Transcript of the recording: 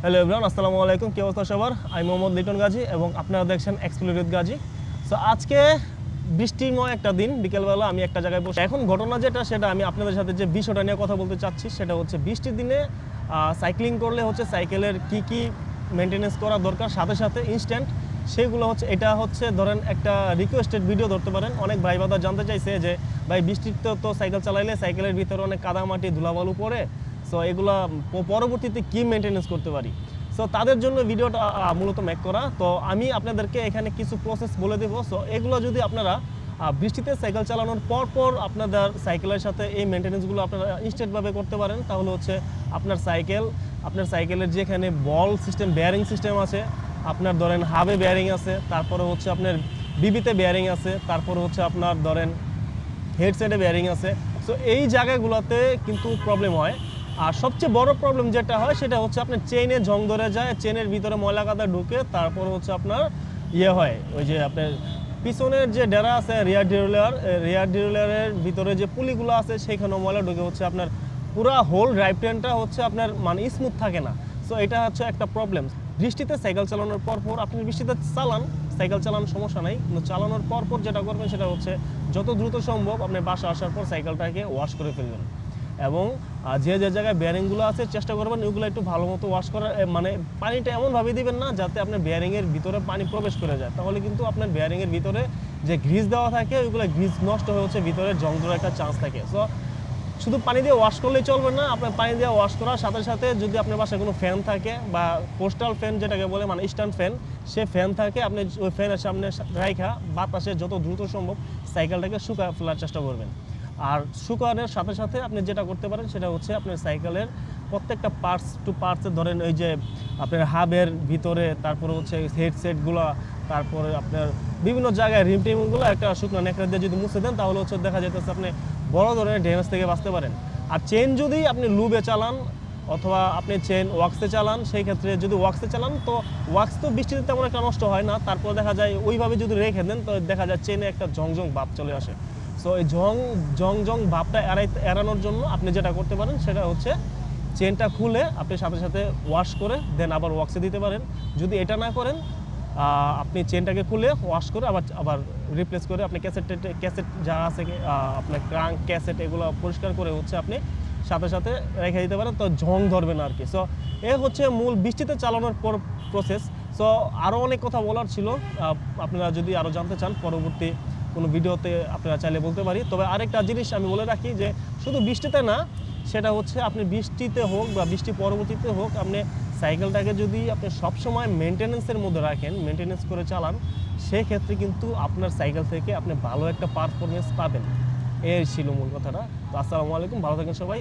Hello everyone, আসসালামু আলাইকুম। কি অবস্থা সবার? আমি মোহাম্মদ লিটন গাজী এবং আপনারা দেখছেন এক্সপ্লোর উইথ গাজী। সো আজকে বৃষ্টিময় একটা দিন, বিকেলবেলা আমি একটা জায়গায় বসে, এখন ঘটনা যেটা সেটা আমি আপনাদের সাথে যে বিষয়টা নিয়ে কথা বলতে চাচ্ছি সেটা হচ্ছে বৃষ্টির দিনে সাইক্লিং করলে হচ্ছে সাইকেলের কি মেনটেনেন্স করা দরকার, সাথে সাথে ইনস্ট্যান্ট সেগুলো হচ্ছে, এটা হচ্ছে ধরেন একটা রিকোয়েস্টেড ভিডিও ধরতে পারেন। অনেক ভাই বাদার জানতে চাইছে যে ভাই বৃষ্টিতে তো সাইকেল চালাইলে সাইকেলের ভিতরে অনেক কাদামাটি ধুলাবালু পড়ে, সো এগুলো পরবর্তীতে কি মেনটেনেন্স করতে পারি। সো তাদের জন্য ভিডিওটা মূলত মেক করা। তো আমি আপনাদেরকে এখানে কিছু প্রসেস বলে দেবো। সো এগুলো যদি আপনারা বৃষ্টিতে সাইকেল চালানোর পর আপনাদের সাইকেলের সাথে এই মেনটেনেন্সগুলো আপনারা ইনস্ট্যান্টভাবে করতে পারেন, তাহলে হচ্ছে আপনার সাইকেলের যেখানে বল সিস্টেম, বেয়ারিং সিস্টেম আছে, আপনার ধরেন হাবে বেয়ারিং আছে, তারপরে হচ্ছে আপনার বিবিতে বেয়ারিং আছে, তারপরে হচ্ছে আপনার ধরেন হেডসেটে বেয়ারিং আছে। সো এই জায়গাগুলোতে কিন্তু প্রবলেম হয়। আর সবচেয়ে বড় প্রবলেম যেটা হয় সেটা হচ্ছে আপনার চেইনে জং ধরে যায়, চেনের ভিতরে ময়লা কাদা ঢুকে, তারপর হচ্ছে আপনার হয় ওই যে আপনার পিছনের যে ডেরা আছে রিয়ার ডিউলারের ভিতরে যে পুলিগুলো আছে সেইখানেও ময়লা ঢুকে হচ্ছে আপনার পুরা হোল ড্রাইভ ট্রেনটা হচ্ছে আপনার মানে স্মুথ থাকে না। সো এটা হচ্ছে একটা প্রবলেম। বৃষ্টিতে সাইকেল চালানোর পর আপনি বৃষ্টিতে সাইকেল চালানোর সমস্যা নাই, কিন্তু চালানোর পর যেটা করবেন সেটা হচ্ছে যত দ্রুত সম্ভব আপনি বাসা আসার পর সাইকেলটাকে ওয়াশ করে ফেলবেন এবং যে জায়গায় বেয়ারিংগুলো আছে চেষ্টা করবেন ওইগুলো একটু ভালো মতো ওয়াশ করার, মানে পানিটা এমনভাবে দিবেন না যাতে আপনার বেয়ারিংয়ের ভিতরে পানি প্রবেশ করে যায়, তাহলে কিন্তু আপনার বেয়ারিংয়ের ভিতরে যে গ্রিজ দেওয়া থাকে ওইগুলো গ্রিজ নষ্ট হয়ে হচ্ছে ভিতরে জং ধরার একটা চান্স থাকে। সো শুধু পানি দিয়ে ওয়াশ করলেই চলবে না, আপনার পানি দিয়ে ওয়াশ করার সাথে সাথে যদি আপনার বাসায় কোনো ফ্যান থাকে বা পোস্টাল ফ্যান যেটাকে বলে, মানে স্ট্যান্ড ফ্যান, সে ফ্যান থাকে, আপনি ওই ফ্যানের সামনে রাইখা বাতাসে যত দ্রুত সম্ভব সাইকেলটাকে শুকায় ফেলার চেষ্টা করবেন। আর শুকানোর সাথে সাথে আপনি যেটা করতে পারেন সেটা হচ্ছে আপনার সাইকেলের প্রত্যেকটা পার্টসে ধরেন ওই যে আপনার হাবের ভিতরে, তারপরে হচ্ছে হেডসেটগুলো, তারপরে আপনার বিভিন্ন জায়গায় রিমটিমগুলো একটা শুকনো নেকড়া দিয়ে যদি মুছে দেন তাহলে হচ্ছে দেখা যেতেছে আপনি বড় ধরনের ড্যামেজ থেকে বাঁচতে পারেন। আর চেন যদি আপনি লুবে চালান অথবা আপনি চেন ওয়াক্সে চালান, সেই ক্ষেত্রে যদি ওয়াক্সে চালান তো ওয়াক্স তো বৃষ্টিতে তেমন একটা নষ্ট হয় না, তারপর দেখা যায় ওইভাবে যদি রেখে দেন তো দেখা যায় চেনে একটা জং ভাব চলে আসে। সো এই জং ভাবটা এড়ানোর জন্য আপনি যেটা করতে পারেন সেটা হচ্ছে চেনটা খুলে আপনি সাথে সাথে ওয়াশ করে দেন আবার ওয়াক্সে দিতে পারেন। যদি এটা না করেন আপনি চেনটাকে খুলে ওয়াশ করে আবার রিপ্লেস করে আপনি ক্যাসেট যা আছে আপনার ক্রাঙ্ক ক্যাসেট এগুলো পরিষ্কার করে হচ্ছে আপনি সাথে সাথে রেখে দিতে পারেন, তো জং ধরবে না আর কি। সো এ হচ্ছে মূল বৃষ্টিতে চালানোর প্রসেস। সো আরও অনেক কথা বলার ছিল, আপনারা যদি আরও জানতে চান পরবর্তী কোনো ভিডিওতে আপনারা চাইলে বলতে পারি। তবে আরেকটা জিনিস আমি বলে রাখি যে শুধু বৃষ্টিতে না, সেটা হচ্ছে আপনি বৃষ্টিতে হোক বা বৃষ্টি পরবর্তীতে হোক, আপনি সাইকেলটাকে যদি আপনি সবসময় মেনটেনেন্সের মধ্যে রাখেন, মেনটেনেন্স করে চালান, সেক্ষেত্রে কিন্তু আপনার সাইকেল থেকে আপনি ভালো একটা পারফরমেন্স পাবেন। এই ছিল মূল কথাটা। তো আসসালামু আলাইকুম, ভালো থাকেন সবাই।